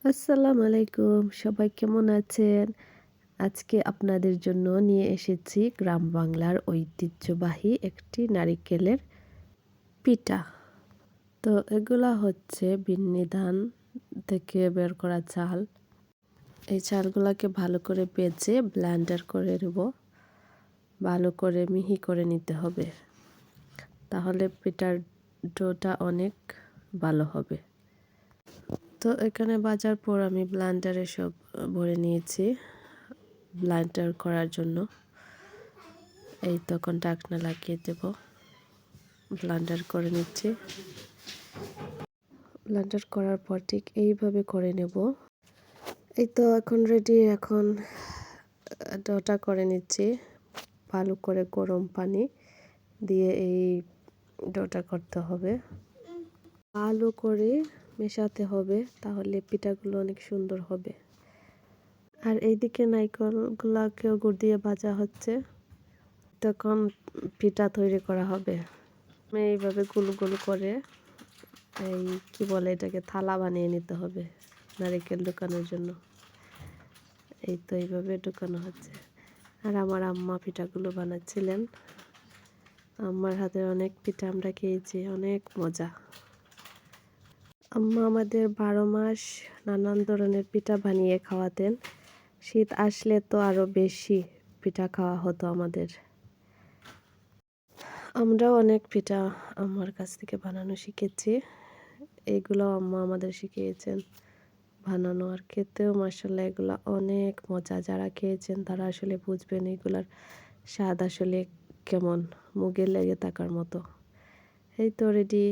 আসসালামু আলাইকুম। সবাই কেমন আছেন? আজকে আপনাদের জন্য নিয়ে এসেছি গ্রাম বাংলার ঐতিহ্যবাহী একটি নারিকেলের পিঠা। তো এগুলা হচ্ছে বিন্নি ধান থেকে বের করা চাল। এই চালগুলাকে ভালো করে বেজে ব্লেন্ডার করে নেব। ভালো করে মিহি করে নিতে হবে। তাহলে পিঠার ডোটা অনেক ভালো হবে। তো এখানে বাজার পর আমি ব্লেন্ডারে সব ভরে নিয়েছি ব্লেন্ডার করার জন্য। এই তখন ঢাকনা লাগিয়ে দেব। ব্লেন্ডার করে নিচ্ছি। ব্লেন্ডার করার পর ঠিক এইভাবে করে নেব। এই তো এখন রেডি। এখন ডোটা করে নিচ্ছি। ভালো করে গরম পানি দিয়ে এই ডোটা করতে হবে। ভালো করে মেশাতে হবে, তাহলে পিঠাগুলো অনেক সুন্দর হবে। আর এইদিকে নারকেলগুলাকেও গুড় দিয়ে ভাজা হচ্ছে। তখন পিঠা তৈরি করা হবে। এইভাবে গোল গোল করে এই কি বলে এটাকে থালা বানিয়ে নিতে হবে নারকেল ঢোকানোর জন্য। এই তো এইভাবে ঢোকানো হচ্ছে। আর আমার আম্মা পিঠাগুলো বানাচ্ছিলেন। আম্মার হাতের অনেক পিঠা আমরা খেয়েছি, অনেক মজা। আম্মা আমাদের 12 মাস নানান ধরনের পিঠা বানিয়ে খাওয়াতেন। শীত আসলে তো আরো বেশি পিঠা খাওয়া হতো আমাদের। আমরাও অনেক পিঠা আম্মার কাছ থেকে বানানো শিখেছি। এইগুলো আম্মা আমাদের শিখিয়েছেন বানানো, আর খেতেও মাশাআল্লাহ এগুলা অনেক মজা। যারা খেয়েছেন তারা আসলে বুঝবেন এগুলার স্বাদ আসলে কেমন, মুখে লেগে থাকার মতো। এই তো রেডি।